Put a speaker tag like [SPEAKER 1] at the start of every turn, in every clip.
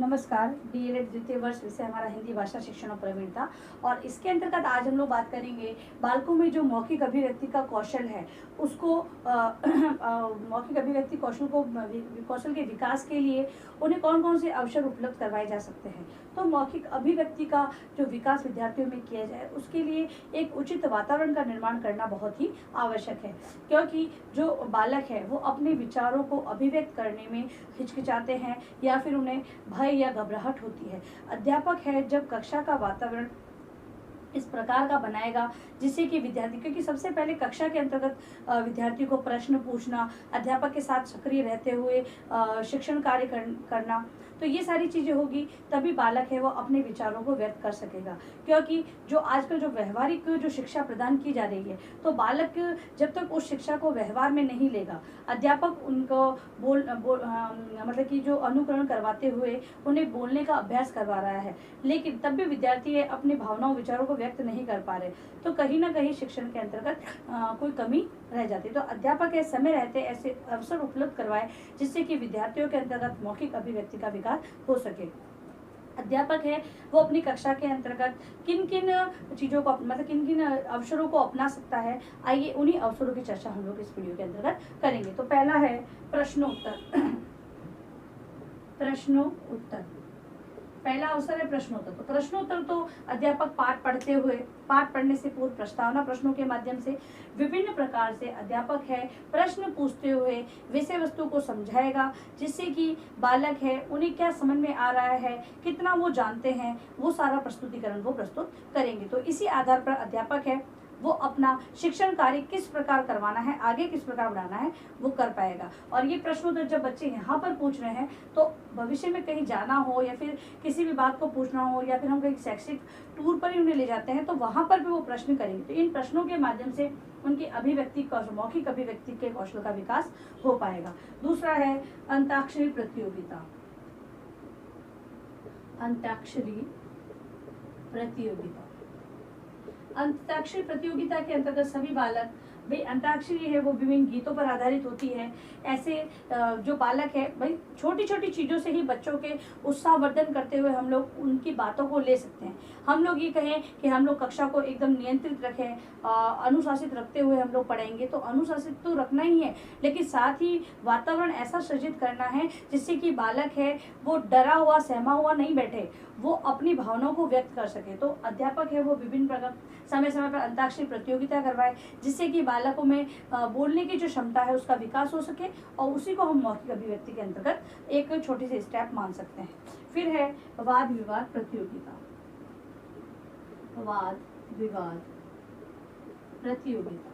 [SPEAKER 1] नमस्कार। डीएलएड द्वितीय वर्ष विषय हमारा हिंदी भाषा शिक्षण और प्रवीणता, और इसके अंतर्गत आज हम लोग बात करेंगे बालकों में जो मौखिक अभिव्यक्ति का कौशल है उसको मौखिक अभिव्यक्ति कौशल को कौशल के विकास के लिए उन्हें कौन कौन से अवसर उपलब्ध करवाए जा सकते हैं। तो मौखिक अभिव्यक्ति का जो विकास विद्यार्थियों में किया जाए उसके लिए एक उचित वातावरण का निर्माण करना बहुत ही आवश्यक है, क्योंकि जो बालक है वो अपने विचारों को अभिव्यक्त करने में हिचकिचाते हैं या फिर उन्हें भय या घबराहट होती है। अध्यापक है जब कक्षा का वातावरण इस प्रकार का बनाएगा जिससे कि विद्यार्थी, क्योंकि सबसे पहले कक्षा के अंतर्गत विद्यार्थी को प्रश्न पूछना, अध्यापक के साथ सक्रिय रहते हुए शिक्षण कार्य करना, तो ये सारी चीज़ें होगी तभी बालक है वो अपने विचारों को व्यक्त कर सकेगा। क्योंकि जो आजकल जो व्यवहारिक जो शिक्षा प्रदान की जा रही है, तो बालक जब तक उस शिक्षा को व्यवहार में नहीं लेगा, अध्यापक उनको मतलब कि जो अनुकरण करवाते हुए उन्हें बोलने का अभ्यास करवा रहा है, लेकिन तब भी विद्यार्थी अपनी भावनाओं विचारों को व्यक्त नहीं कर पा रहे, तो कहीं ना कहीं शिक्षण के अंतर्गत कोई कमी रह जाती है। तो अध्यापक समय रहते ऐसे अवसर उपलब्ध करवाए जिससे कि विद्यार्थियों के अंतर्गत मौखिक अभिव्यक्ति का विकास हो सके। अध्यापक है वो अपनी कक्षा के अंतर्गत किन किन चीज़ों को मतलब किन किन अवसरों को अपना सकता है, आइए उन्हीं अवसरों की चर्चा हम लोग इस वीडियो के अंतर्गत करेंगे। तो पहला है प्रश्नोत्तर। प्रश्नोत्तर पहला अवसर है प्रश्नोत्तर। तो प्रश्नोत्तर तो अध्यापक पाठ पढ़ने से पूर्व प्रस्तावना प्रश्नों के माध्यम से विभिन्न प्रकार से अध्यापक है प्रश्न पूछते हुए विषय वस्तु को समझाएगा, जिससे कि बालक है उन्हें क्या समझ में आ रहा है, कितना वो जानते हैं, वो सारा प्रस्तुतिकरण वो प्रस्तुत करेंगे। तो इसी आधार पर अध्यापक है वो अपना शिक्षण कार्य किस प्रकार करवाना है, आगे किस प्रकार बढ़ाना है, वो कर पाएगा। और ये प्रश्नोत्तर जब बच्चे यहाँ पर पूछ रहे हैं तो भविष्य में कहीं जाना हो या फिर किसी भी बात को पूछना हो या फिर हम कहीं शैक्षिक टूर पर ही उन्हें ले जाते हैं तो वहाँ पर भी वो प्रश्न करेंगे। तो इन प्रश्नों के माध्यम से उनकी अभिव्यक्ति कौशल, मौखिक अभिव्यक्ति के कौशल का विकास हो पाएगा। दूसरा है अंताक्षरी प्रतियोगिता। अंताक्षरी प्रतियोगिता अंताक्षरी प्रतियोगिता के अंतर्गत सभी बालक, भाई अंताक्षरी है वो विभिन्न गीतों पर आधारित होती है। ऐसे जो बालक है भाई छोटी छोटी चीज़ों से ही बच्चों के उत्साहवर्धन करते हुए हम लोग उनकी बातों को ले सकते हैं। हम लोग ये कहें कि हम लोग कक्षा को एकदम नियंत्रित रखें, अनुशासित रखते हुए हम लोग पढ़ाएंगे, तो अनुशासित तो रखना ही है, लेकिन साथ ही वातावरण ऐसा सृजित करना है जिससे कि बालक है वो डरा हुआ सहमा हुआ नहीं बैठे, वो अपनी भावनाओं को व्यक्त कर सके। तो अध्यापक है वो विभिन्न प्रकार समय समय पर अंताक्षरी प्रतियोगिता करवाए जिससे कि बालकों में बोलने की जो क्षमता है उसका विकास हो सके, और उसी को हम मौखिक अभिव्यक्ति के अंतर्गत एक छोटी सी स्टेप मान सकते हैं। फिर है वाद विवाद प्रतियोगिता। वाद विवाद प्रतियोगिता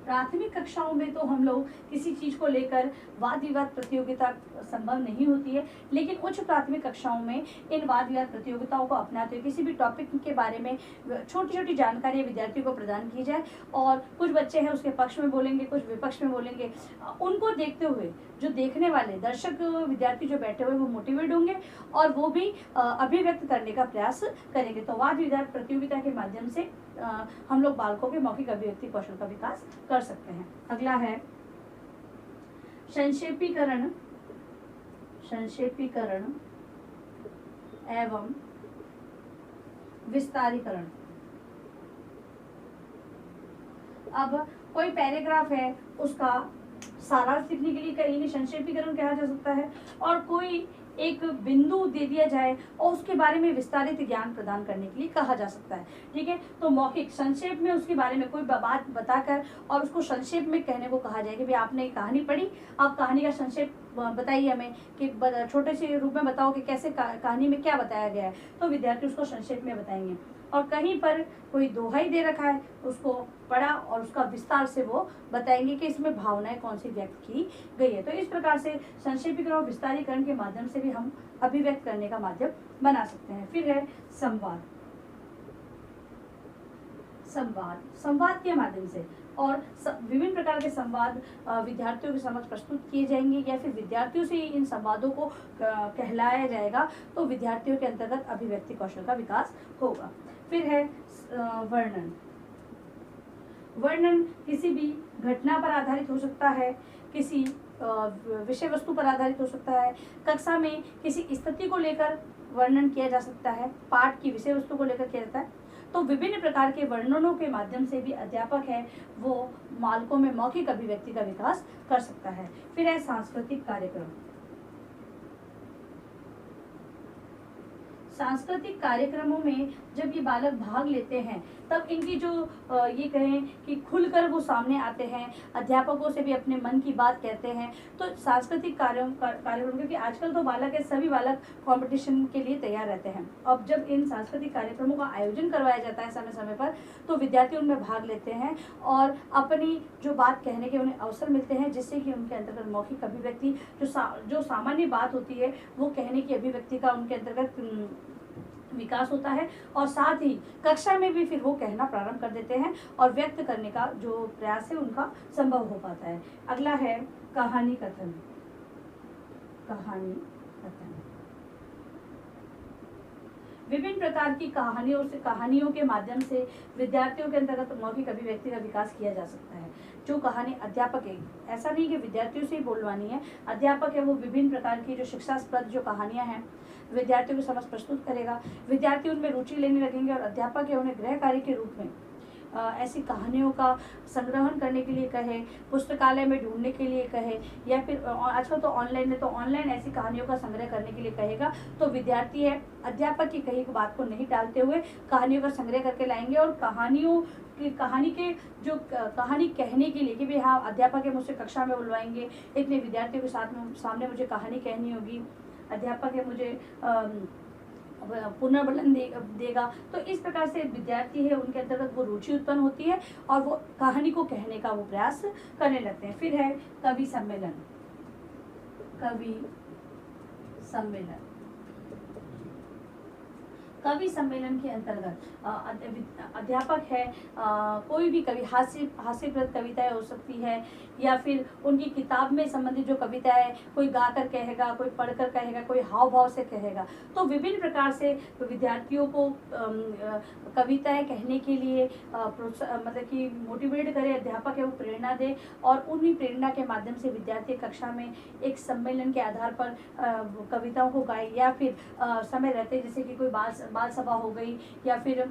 [SPEAKER 1] प्राथमिक कक्षाओं में तो हम लोग किसी चीज को लेकर वाद विवाद प्रतियोगिता संभव नहीं होती है, लेकिन उच्च प्राथमिक कक्षाओं में इन वाद विवाद प्रतियोगिताओं को अपनाते हुए किसी भी टॉपिक के बारे में छोटी छोटी जानकारी विद्यार्थियों को प्रदान की जाए, और कुछ बच्चे हैं उसके पक्ष में बोलेंगे, कुछ विपक्ष में बोलेंगे। उनको देखते हुए जो देखने वाले दर्शक विद्यार्थी जो बैठे हुए वो मोटिवेट होंगे और वो भी अभिव्यक्त करने का प्रयास करेंगे। तो वाद विवाद प्रतियोगिता के माध्यम से हम लोग बालकों के मौखिक अभिव्यक्ति कौशल का विकास कर सकते हैं। अगला है संक्षेपीकरण। संक्षेपीकरण एवं विस्तारीकरण। अब कोई पैराग्राफ है उसका सारांश लिखने के लिए कहीं संक्षेपीकरण कहा जा सकता है, और कोई एक बिंदु दे दिया जाए और उसके बारे में विस्तारित ज्ञान प्रदान करने के लिए कहा जा सकता है। ठीक है, तो मौखिक संक्षेप में उसके बारे में कोई बात बताकर और उसको संक्षेप में कहने को कहा जाए कि भाई आपने कहानी पढ़ी, आप कहानी का संक्षेप बताइए हमें, कि छोटे से रूप में बताओ कि कैसे कहानी में क्या बताया गया है, तो विद्यार्थी उसको संक्षेप में बताएंगे। और कहीं पर कोई दोहाई दे रखा है उसको पढ़ा और उसका विस्तार से वो बताएंगे कि इसमें भावनाएं कौन सी व्यक्त की गई है। तो इस प्रकार से संक्षेपीकरण और विस्तारीकरण के माध्यम से भी हम अभिव्यक्त करने का माध्यम बना सकते हैं। फिर है संवाद। संवाद के माध्यम से और विभिन्न प्रकार के संवाद विद्यार्थियों के समक्ष प्रस्तुत किए जाएंगे या फिर विद्यार्थियों से इन संवादों को कहलाया जाएगा, तो विद्यार्थियों के अंतर्गत अभिव्यक्ति कौशल का विकास होगा। फिर है वर्णन। वर्णन किसी भी घटना पर आधारित हो सकता है, किसी विषय वस्तु पर आधारित हो सकता है, कक्षा में किसी स्थिति को लेकर वर्णन किया जा सकता है, पाठ की विषय वस्तु को लेकर किया जाता है। तो विभिन्न प्रकार के वर्णनों के माध्यम से भी अध्यापक है वो बालकों में मौखिक अभिव्यक्ति का विकास कर सकता है। फिर है सांस्कृतिक कार्यक्रम। सांस्कृतिक कार्यक्रमों में जब ये बालक भाग लेते हैं तब इनकी जो ये कहें कि खुलकर वो सामने आते हैं, अध्यापकों से भी अपने मन की बात कहते हैं। तो सांस्कृतिक कार्यक्रम क्योंकि आजकल तो बालक है, सभी बालक कंपटीशन के लिए तैयार रहते हैं। अब जब इन सांस्कृतिक कार्यक्रमों का आयोजन करवाया जाता है समय समय पर, तो विद्यार्थी उनमें भाग लेते हैं और अपनी जो बात कहने के उन्हें अवसर मिलते हैं, जिससे कि उनके अंतर्गत मौखिक अभिव्यक्ति जो सामान्य बात होती है वो कहने की अभिव्यक्ति का उनके अंतर्गत विकास होता है। और साथ ही कक्षा में भी फिर वो कहना प्रारंभ कर देते हैं और व्यक्त करने का जो प्रयास है उनका संभव हो पाता है। अगला है कहानी कथन। कहानी कथन विभिन्न प्रकार की कहानियों के माध्यम से विद्यार्थियों के अंतर्गत मौखिक अभिव्यक्ति का विकास किया जा सकता है। जो कहानी अध्यापक है, ऐसा नहीं कि विद्यार्थियों से ही बोलवानी है, अध्यापक है वो विभिन्न प्रकार की जो शिक्षास्पद जो कहानियां हैं विद्यार्थियों के समक्ष प्रस्तुत करेगा। विद्यार्थी उनमें रुचि लेने लगेंगे और अध्यापक है उन्हें गृह कार्य के रूप में ऐसी कहानियों का संग्रहण करने के लिए कहे, पुस्तकालय में ढूंढने के लिए कहे, या फिर आजकल तो ऑनलाइन है तो ऑनलाइन ऐसी कहानियों का संग्रह करने के लिए कहेगा। तो विद्यार्थी है अध्यापक की कही बात को नहीं टालते हुए कहानियों का संग्रह करके लाएंगे और कहानी के जो कहानी कहने के लिए कि भाई हाँ अध्यापक है मुझसे कक्षा में बुलवाएंगे, इतने विद्यार्थियों के सामने मुझे कहानी कहनी होगी, अध्यापक है मुझे पुनर्बलन देगा। तो इस प्रकार से विद्यार्थी है उनके अंतर्गत वो रुचि उत्पन्न होती है और वो कहानी को कहने का वो प्रयास करने लगते हैं। फिर है कवि सम्मेलन। कवि सम्मेलन कवि सम्मेलन के अंतर्गत अध्यापक है कोई भी कवि हास्यप्रद कविताएं हो सकती है या फिर उनकी किताब में संबंधित जो कविताएं कोई गाकर कहेगा, कोई पढ़कर कहेगा, कोई हाव भाव से कहेगा। तो विभिन्न प्रकार से विद्यार्थियों को कविताएं कहने के लिए मतलब कि मोटिवेट करे, अध्यापक है वो प्रेरणा दे और उन्हीं प्रेरणा के माध्यम से विद्यार्थी कक्षा में एक सम्मेलन के आधार पर कविताओं को गाए या फिर समय रहते जैसे कि कोई बाल सभा हो गई या फिर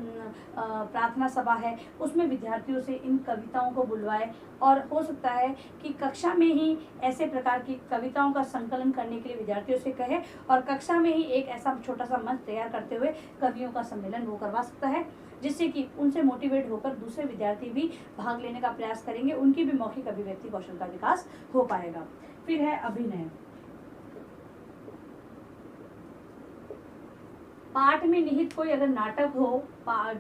[SPEAKER 1] प्रार्थना सभा है, उसमें विद्यार्थियों से इन कविताओं को बुलवाए। और हो सकता है कि कक्षा में ही ऐसे प्रकार की कविताओं का संकलन करने के लिए विद्यार्थियों से कहे और कक्षा में ही एक ऐसा छोटा सा मंच तैयार करते हुए कवियों का सम्मेलन वो करवा सकता है, जिससे कि उनसे मोटिवेट होकर दूसरे विद्यार्थी भी भाग लेने का प्रयास करेंगे, उनकी भी मौखिक अभिव्यक्ति कौशल का विकास हो पाएगा। फिर है अभिनय। पाठ में निहित कोई अगर नाटक हो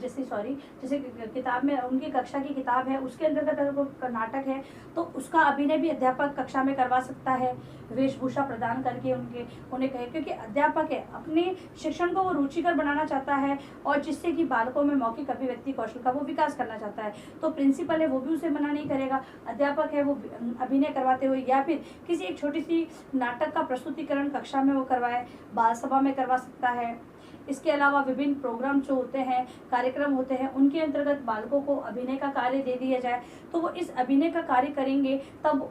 [SPEAKER 1] जैसे किताब में उनकी कक्षा की किताब है उसके अंतर्गत अगर कोई नाटक है तो उसका अभिनय भी अध्यापक कक्षा में करवा सकता है, वेशभूषा प्रदान करके उन्हें कहे, क्योंकि अध्यापक है अपने शिक्षण को वो रुचिकर बनाना चाहता है और जिससे कि बालकों में मौखिक अभिव्यक्ति कौशल का वो विकास करना चाहता है। तो प्रिंसिपल है वो भी उसे मना नहीं करेगा, अध्यापक है वो अभिनय करवाते हुए या फिर किसी एक छोटी सी नाटक का प्रस्तुतिकरण कक्षा में वो करवाए, बाल सभा में करवा सकता है। इसके अलावा विभिन्न प्रोग्राम जो होते हैं, कार्यक्रम होते हैं, उनके अंतर्गत बालकों को अभिनय का कार्य दे दिया जाए तो वो इस अभिनय का कार्य करेंगे। तब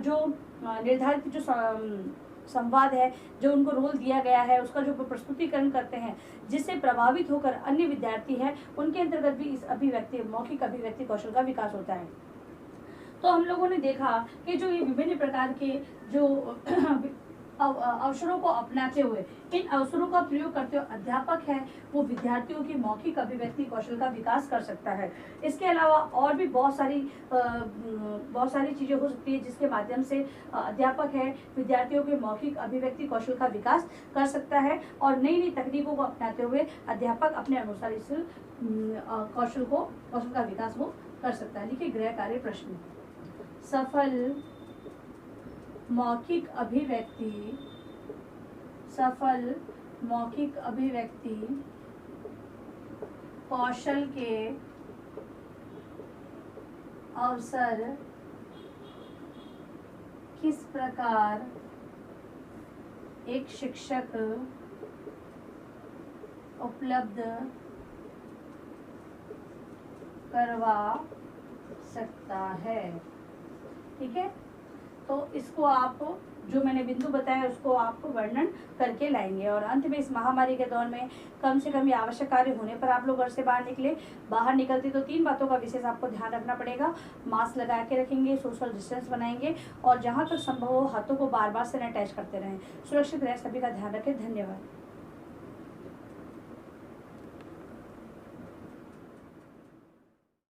[SPEAKER 1] जो निर्धारित जो संवाद है, जो उनको रोल दिया गया है, उसका जो प्रस्तुतिकरण करते हैं, जिससे प्रभावित होकर अन्य विद्यार्थी हैं उनके अंतर्गत भी इस मौखिक अभिव्यक्ति कौशल का विकास होता है। तो हम लोगों ने देखा कि जो ये विभिन्न प्रकार के जो अवसरों को अपनाते हुए, इन अवसरों का प्रयोग करते हुए अध्यापक है वो विद्यार्थियों की मौखिक अभिव्यक्ति कौशल का विकास कर सकता है। इसके अलावा और भी बहुत सारी चीज़ें हो सकती है जिसके माध्यम से अध्यापक है विद्यार्थियों के मौखिक अभिव्यक्ति कौशल का विकास कर सकता है और नई नई तकनीकों को अपनाते हुए अध्यापक अपने अनुसार इस कौशल का विकास वो कर सकता है। लिखिए गृह कार्य प्रश्न। सफल मौखिक अभिव्यक्ति कौशल के अवसर किस प्रकार एक शिक्षक उपलब्ध करवा सकता है। ठीक है, तो इसको आप जो मैंने बिंदु बताया उसको आप वर्णन करके लाएंगे। और अंत में इस महामारी के दौर में कम से कम ये आवश्यक कार्य होने पर आप लोग घर से बाहर निकले। बाहर निकलते तो 3 बातों का विशेष आपको ध्यान रखना पड़ेगा। मास्क लगा के रखेंगे, सोशल डिस्टेंस बनाएंगे और जहाँ तक संभव हो हाथों को बार बार सैनिटाइज करते रहें। सुरक्षित रहें, सभी का ध्यान रखें। धन्यवाद।